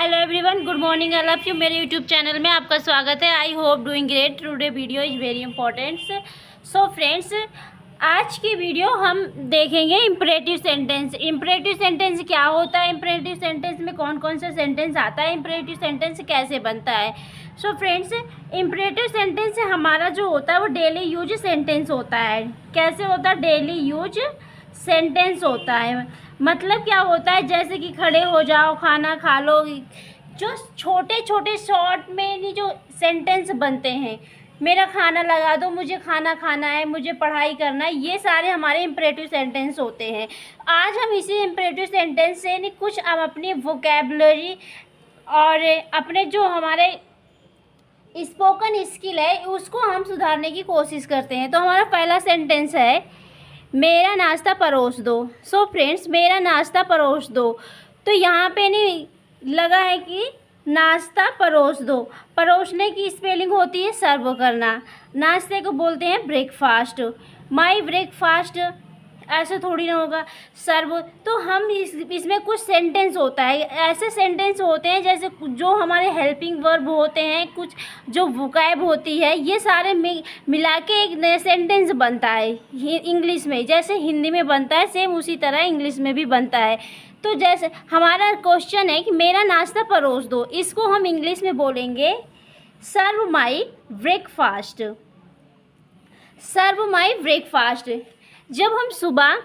Hello everyone, good morning. I love you. मेरे YouTube channel में आपका स्वागत है। I hope doing great. Today video is very important. So friends, आज की वीडियो हम देखेंगे इम्परेटिव सेंटेंस। इम्परेटिव सेंटेंस क्या होता है, इम्परेटिव सेंटेंस में कौन कौन सा सेंटेंस आता है, इम्परेटिव सेंटेंस कैसे बनता है। सो फ्रेंड्स, इम्परेटिव सेंटेंस हमारा जो होता है वो डेली यूज सेंटेंस होता है। कैसे होता है? डेली यूज सेंटेंस होता है। मतलब क्या होता है, जैसे कि खड़े हो जाओ, खाना खा लो, जो छोटे छोटे शॉर्ट में ही जो सेंटेंस बनते हैं, मेरा खाना लगा दो, मुझे खाना खाना है, मुझे पढ़ाई करना है, ये सारे हमारे इम्परेटिव सेंटेंस होते हैं। आज हम इसी इम्परेटिव सेंटेंस से कुछ अब अपनी वोकैबुलरी और अपने जो हमारे स्पोकन स्किल है उसको हम सुधारने की कोशिश करते हैं। तो हमारा पहला सेंटेंस है, मेरा नाश्ता परोस दो। सो फ्रेंड्स, मेरा नाश्ता परोस दो, तो यहाँ पे नहीं लगा है कि नाश्ता परोस दो। परोसने की स्पेलिंग होती है सर्व करना। नाश्ते को बोलते हैं ब्रेकफास्ट। माई ब्रेकफास्ट ऐसे थोड़ी ना होगा, सर्व। तो हम इसमें कुछ सेंटेंस होता है, ऐसे सेंटेंस होते हैं जैसे जो हमारे हेल्पिंग वर्ब होते हैं, कुछ जो वोकैब होती है, ये सारे मिला के एक नया सेंटेंस बनता है इंग्लिश में। जैसे हिंदी में बनता है सेम उसी तरह इंग्लिश में भी बनता है। तो जैसे हमारा क्वेश्चन है कि मेरा नाश्ता परोस दो, इसको हम इंग्लिश में बोलेंगे सर्व my breakfast. Serve my breakfast. जब हम सुबह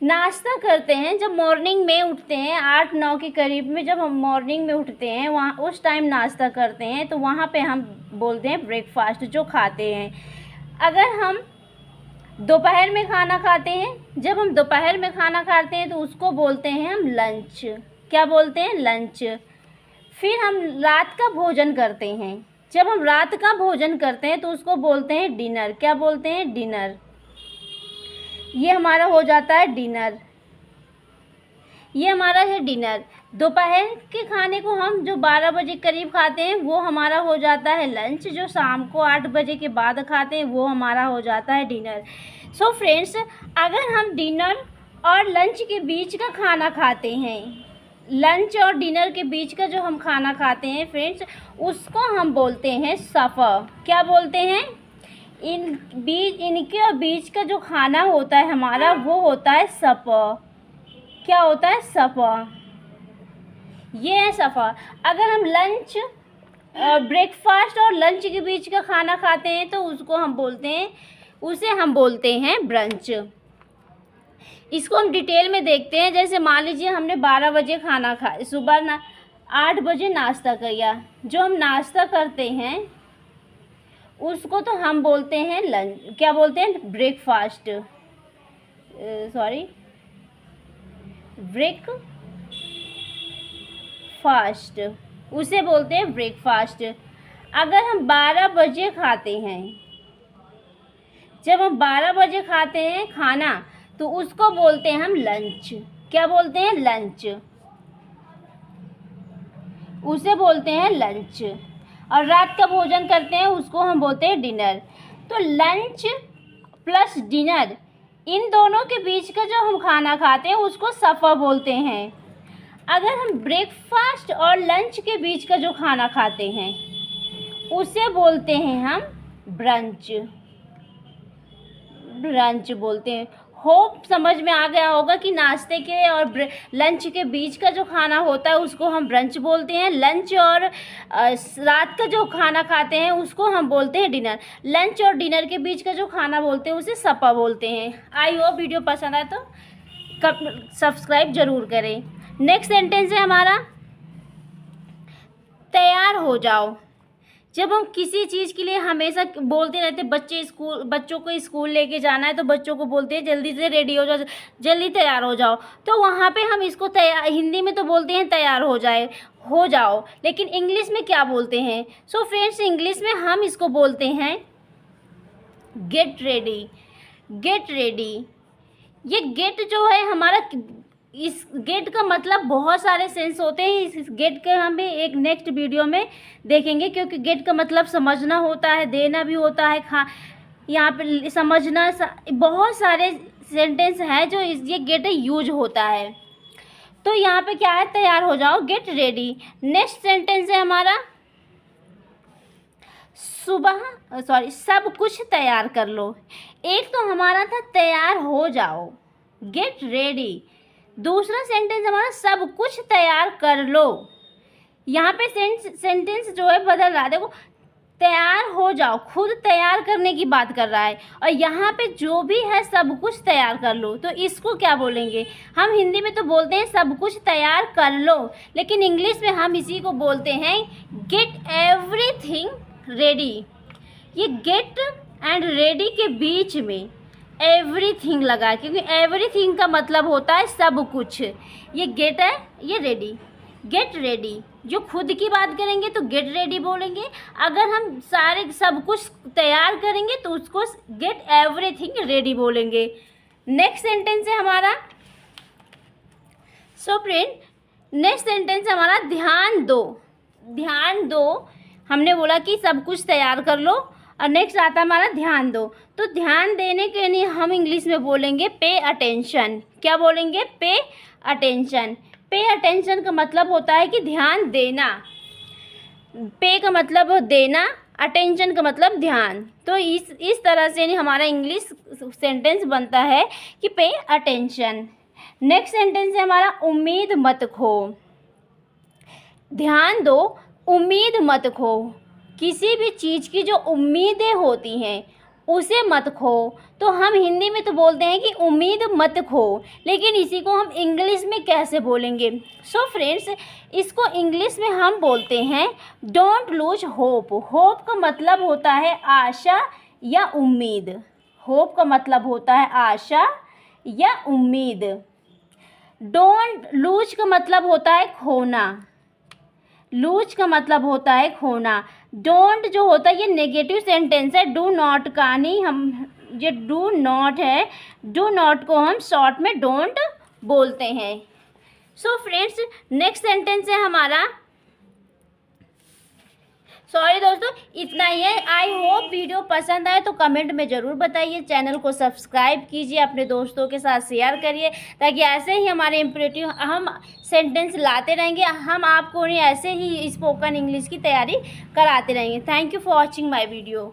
नाश्ता करते हैं, जब मॉर्निंग में उठते हैं 8-9 के करीब में, जब हम मॉर्निंग में उठते हैं वहाँ उस टाइम नाश्ता करते हैं, तो वहाँ पे हम बोलते हैं ब्रेकफास्ट, जो खाते हैं। अगर हम दोपहर में खाना खाते हैं, जब हम दोपहर में खाना खाते हैं तो उसको बोलते हैं हम लंच। क्या बोलते हैं? लंच। फिर हम रात का भोजन करते हैं, जब हम रात का भोजन करते हैं तो उसको बोलते हैं डिनर। क्या बोलते हैं? डिनर। ये हमारा हो जाता है डिनर। ये हमारा है डिनर। दोपहर के खाने को हम जो 12 बजे करीब खाते हैं वो हमारा हो जाता है लंच। जो शाम को 8 बजे के बाद खाते हैं वो हमारा हो जाता है डिनर। सो फ्रेंड्स, अगर हम डिनर और लंच के बीच का खाना खाते हैं, लंच और डिनर के बीच का जो हम खाना खाते हैं फ्रेंड्स, उसको हम बोलते हैं सफ़र। क्या बोलते हैं? इनके और बीच का जो खाना होता है हमारा वो होता है सफ़र। क्या होता है? सफ़र। ये है सफ़र। अगर हम लंच ब्रेकफास्ट और लंच के बीच का खाना खाते हैं तो उसे हम बोलते हैं ब्रंच। इसको हम डिटेल में देखते हैं। जैसे मान लीजिए हमने 12 बजे खाना खाया, सुबह 8 बजे नाश्ता किया। जो हम नाश्ता करते हैं उसको तो हम बोलते हैं लंच। क्या बोलते हैं? ब्रेकफास्ट। ब्रेकफास्ट, उसे बोलते हैं ब्रेकफास्ट। अगर हम 12 बजे खाते हैं, जब हम 12 बजे खाते हैं खाना, तो उसको बोलते हैं हम लंच। क्या बोलते हैं? लंच। उसे बोलते हैं लंच। और रात का भोजन करते हैं उसको हम बोलते हैं डिनर। तो लंच प्लस डिनर, इन दोनों के बीच का जो हम खाना खाते हैं उसको सफ़र बोलते हैं। अगर हम ब्रेकफास्ट और लंच के बीच का जो खाना खाते हैं उसे बोलते हैं हम ब्रंच। ब्रंच बोलते हैं। होप समझ में आ गया होगा कि नाश्ते के और लंच के बीच का जो खाना होता है उसको हम ब्रंच बोलते हैं। लंच और रात का जो खाना खाते हैं उसको हम बोलते हैं डिनर। लंच और डिनर के बीच का जो खाना बोलते हैं उसे सपा बोलते हैं। आई होप वीडियो पसंद आए तो सब्सक्राइब ज़रूर करें। नेक्स्ट सेंटेंस है हमारा, तैयार हो जाओ। जब हम किसी चीज़ के लिए हमेशा बोलते रहते, बच्चों को स्कूल लेके जाना है तो बच्चों को बोलते हैं जल्दी से रेडी हो जाओ, जल्दी तैयार हो जाओ। तो वहाँ पे हम इसको हिंदी में तो बोलते हैं तैयार हो जाओ, लेकिन इंग्लिश में क्या बोलते हैं? सो फ्रेंड्स, इंग्लिश में हम इसको बोलते हैं गेट रेडी। Get ready. ये गेट जो है हमारा, इस गेट का मतलब बहुत सारे सेंस होते हैं। इस गेट के हम भी एक नेक्स्ट वीडियो में देखेंगे, क्योंकि गेट का मतलब समझना होता है, देना भी होता है, यहाँ पे समझना, बहुत सारे सेंटेंस है जो ये गेट यूज होता है। तो यहाँ पे क्या है, तैयार हो जाओ, गेट रेडी। नेक्स्ट सेंटेंस है हमारा सब कुछ तैयार कर लो। एक तो हमारा था तैयार हो जाओ, गेट रेडी। दूसरा सेंटेंस हमारा सब कुछ तैयार कर लो। यहाँ पे सेंटेंस जो है बदल रहा है, देखो, तैयार हो जाओ खुद तैयार करने की बात कर रहा है, और यहाँ पे जो भी है सब कुछ तैयार कर लो, तो इसको क्या बोलेंगे? हम हिंदी में तो बोलते हैं सब कुछ तैयार कर लो, लेकिन इंग्लिश में हम इसी को बोलते हैं गेट एवरीथिंग रेडी। ये गेट एंड रेडी के बीच में एवरीथिंग लगा है, क्योंकि एवरीथिंग का मतलब होता है सब कुछ। ये गेट है, ये रेडी, गेट रेडी। जो खुद की बात करेंगे तो गेट रेडी बोलेंगे, अगर हम सब कुछ तैयार करेंगे तो उसको गेट एवरीथिंग रेडी बोलेंगे। नेक्स्ट सेंटेंस है हमारा, सो फ्रेंड, नेक्स्ट सेंटेंस है हमारा ध्यान दो। ध्यान दो, हमने बोला कि सब कुछ तैयार कर लो, और नेक्स्ट आता है हमारा ध्यान दो। तो ध्यान देने के लिए हम इंग्लिश में बोलेंगे पे अटेंशन। क्या बोलेंगे? Pay attention. पे अटेंशन का मतलब होता है कि ध्यान देना। पे का मतलब देना, अटेंशन का मतलब ध्यान। तो इस तरह से हमारा इंग्लिश सेंटेंस बनता है कि पे अटेंशन। नेक्स्ट सेंटेंस है हमारा उम्मीद मत खो। ध्यान दो, उम्मीद मत खो। किसी भी चीज़ की जो उम्मीदें होती हैं उसे मत खो। तो हम हिंदी में तो बोलते हैं कि उम्मीद मत खो, लेकिन इसी को हम इंग्लिश में कैसे बोलेंगे? सो फ्रेंड्स, इसको इंग्लिश में हम बोलते हैं डोंट लूज होप। होप का मतलब होता है आशा या उम्मीद। होप का मतलब होता है आशा या उम्मीद। डोंट लूज का मतलब होता है खोना। लूज का मतलब होता है खोना। डोंट जो होता है ये नेगेटिव सेंटेंस है, डू नॉट का नहीं, हम ये डू नॉट है, डू नॉट को हम शॉर्ट में डोंट बोलते हैं। सो फ्रेंड्स, नेक्स्ट सेंटेंस है हमारा, सॉरी दोस्तों, इतना ही है। आई होप वीडियो पसंद आए तो कमेंट में ज़रूर बताइए, चैनल को सब्सक्राइब कीजिए, अपने दोस्तों के साथ शेयर करिए, ताकि ऐसे ही हमारे इम्परेटिव हम सेंटेंस लाते रहेंगे, हम आपको ऐसे ही स्पोकन इंग्लिश की तैयारी कराते रहेंगे। Thank you for watching my video.